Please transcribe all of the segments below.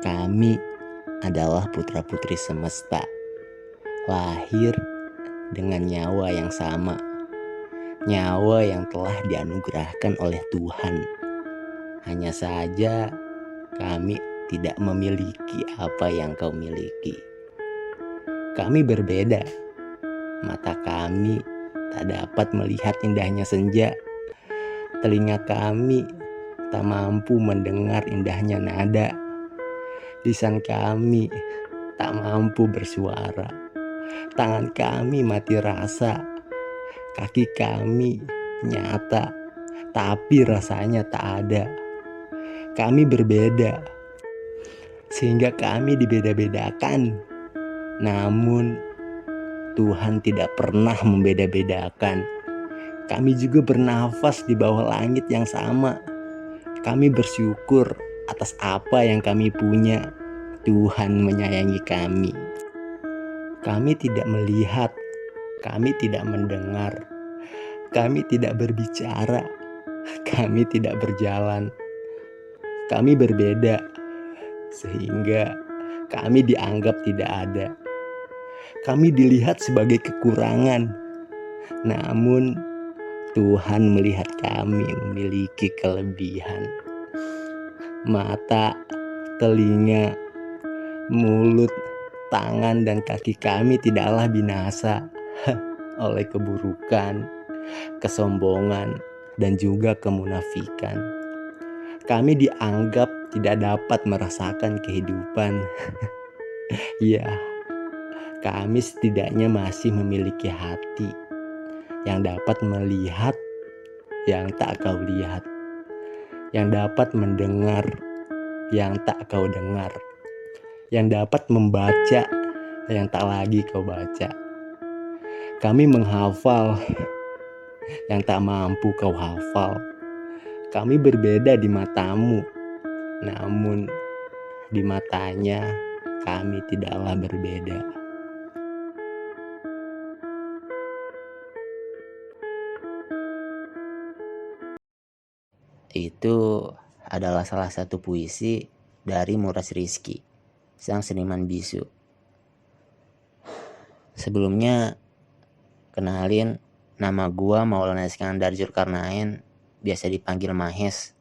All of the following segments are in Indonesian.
Kami adalah putra-putri semesta, lahir dengan nyawa yang sama, nyawa yang telah dianugerahkan oleh Tuhan. Hanya saja kami tidak memiliki apa yang kau miliki. Kami berbeda. Mata kami tak dapat melihat indahnya senja. Telinga kami tak mampu mendengar indahnya nada. Lisan kami tak mampu bersuara. Tangan kami mati rasa. Kaki kami nyata, tapi rasanya tak ada. Kami berbeda, sehingga kami dibeda-bedakan. Namun Tuhan tidak pernah membeda-bedakan. Kami juga bernafas di bawah langit yang sama. Kami bersyukur atas apa yang kami punya. Tuhan menyayangi kami. Kami tidak melihat, kami tidak mendengar, kami tidak berbicara, kami tidak berjalan. Kami berbeda, sehingga kami dianggap tidak ada. Kami dilihat sebagai kekurangan, namun Tuhan melihat kami memiliki kelebihan. Mata, telinga, mulut, tangan, dan kaki kami tidaklah binasa oleh keburukan, kesombongan, dan juga kemunafikan. Kami dianggap tidak dapat merasakan kehidupan. Ya, kami setidaknya masih memiliki hati yang dapat melihat yang tak kau lihat, yang dapat mendengar yang tak kau dengar, yang dapat membaca yang tak lagi kau baca. Kami menghafal yang tak mampu kau hafal. Kami berbeda di matamu, namun di matanya kami tidaklah berbeda. Itu adalah salah satu puisi dari Muras Rizky, sang seniman bisu. Sebelumnya, kenalin, nama gua Maulana Iskandar Zulkarnain, biasa dipanggil Mahes.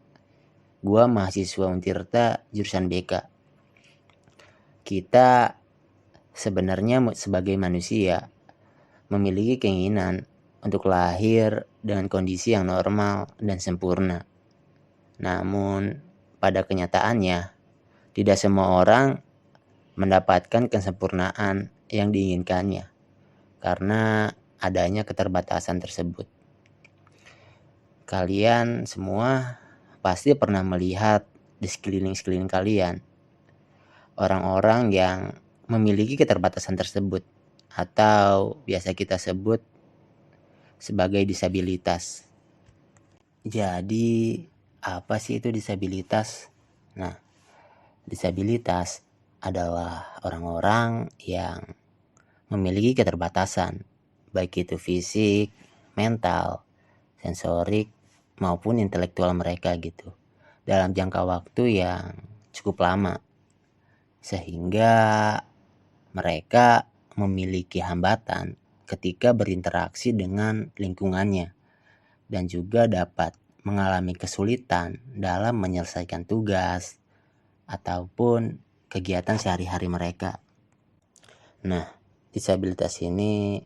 Gua mahasiswa Untirta jurusan BK. Kita sebenarnya sebagai manusia memiliki keinginan untuk lahir dengan kondisi yang normal dan sempurna. Namun pada kenyataannya tidak semua orang mendapatkan kesempurnaan yang diinginkannya karena adanya keterbatasan tersebut. Kalian semua pasti pernah melihat di sekeliling kalian orang-orang yang memiliki keterbatasan tersebut atau biasa kita sebut sebagai disabilitas. Jadi, apa sih itu disabilitas? Nah, disabilitas adalah orang-orang yang memiliki keterbatasan, baik itu fisik, mental, sensorik, maupun intelektual mereka gitu, dalam jangka waktu yang cukup lama. Sehingga mereka memiliki hambatan ketika berinteraksi dengan lingkungannya dan juga dapat mengalami kesulitan dalam menyelesaikan tugas ataupun kegiatan sehari-hari mereka. Nah, disabilitas ini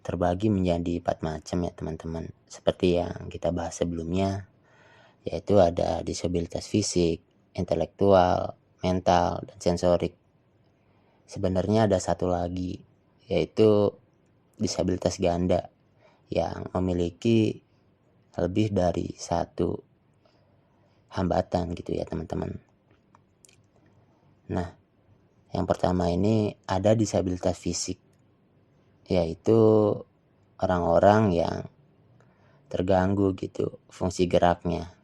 terbagi menjadi 4 macam ya teman-teman. Seperti yang kita bahas sebelumnya, yaitu ada disabilitas fisik, intelektual, mental, dan sensorik. Sebenarnya ada satu lagi, yaitu disabilitas ganda yang memiliki lebih dari satu hambatan gitu ya teman-teman. Nah, yang pertama ini ada disabilitas fisik, yaitu orang-orang yang terganggu gitu fungsi geraknya.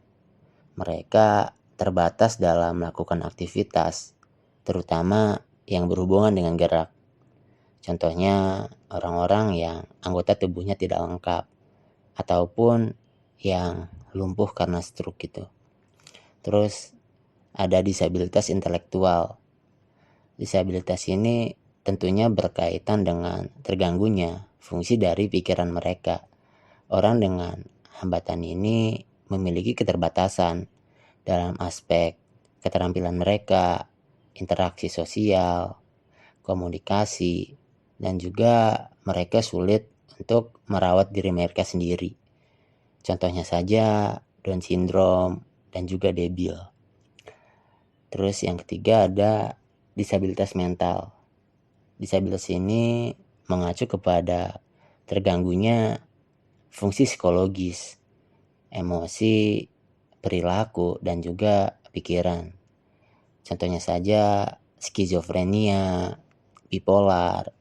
Mereka terbatas dalam melakukan aktivitas, terutama yang berhubungan dengan gerak. Contohnya orang-orang yang anggota tubuhnya tidak lengkap ataupun yang lumpuh karena stroke gitu. Terus ada disabilitas intelektual. Disabilitas ini tentunya berkaitan dengan terganggunya fungsi dari pikiran mereka. Orang dengan hambatan ini memiliki keterbatasan dalam aspek keterampilan mereka, interaksi sosial, komunikasi, dan juga mereka sulit untuk merawat diri mereka sendiri. Contohnya saja Down syndrome dan juga debil. Terus yang ketiga ada disabilitas mental. Disabilitas ini mengacu kepada terganggunya fungsi psikologis, emosi, perilaku, dan juga pikiran. Contohnya saja skizofrenia, bipolar,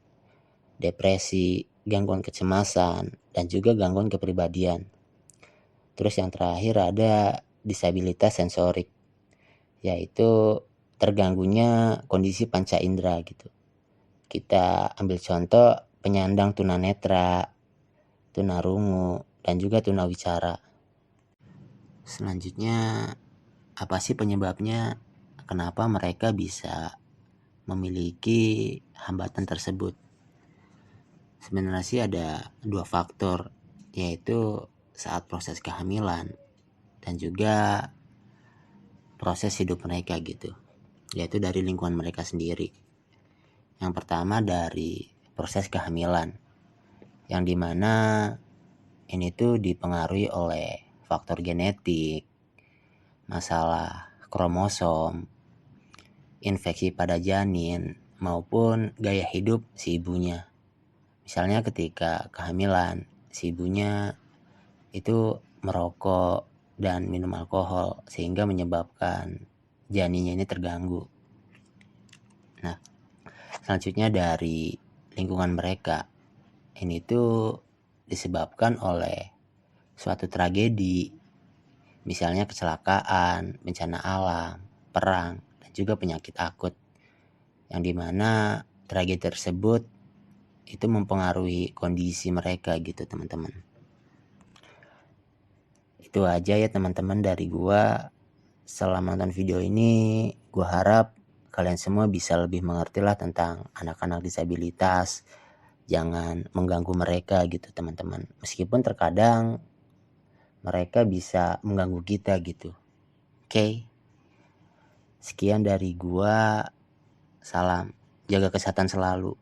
depresi, gangguan kecemasan, dan juga gangguan kepribadian. Terus yang terakhir ada disabilitas sensorik, yaitu terganggunya kondisi panca indera gitu. Kita ambil contoh penyandang tunanetra, tunarungu, dan juga tunawicara. Selanjutnya, apa sih penyebabnya? Kenapa mereka bisa memiliki hambatan tersebut? Sebenarnya sih ada dua faktor, yaitu saat proses kehamilan dan juga proses hidup mereka gitu, yaitu dari lingkungan mereka sendiri. Yang pertama dari proses kehamilan, yang dimana ini tuh dipengaruhi oleh faktor genetik, masalah kromosom, infeksi pada janin, maupun gaya hidup si ibunya. Misalnya ketika kehamilan, si ibunya itu merokok dan minum alkohol sehingga menyebabkan janinnya ini terganggu. Nah, selanjutnya dari lingkungan mereka. Ini tuh disebabkan oleh suatu tragedi, misalnya kecelakaan, bencana alam, perang, dan juga penyakit akut, yang dimana tragedi tersebut itu mempengaruhi kondisi mereka gitu teman-teman. Itu aja ya teman-teman dari gua. Setelah nonton video ini, gua harap kalian semua bisa lebih mengerti lah tentang anak-anak disabilitas. Jangan mengganggu mereka gitu teman-teman. Meskipun terkadang mereka bisa mengganggu kita gitu. Oke. Sekian dari gua. Salam. Jaga kesehatan selalu.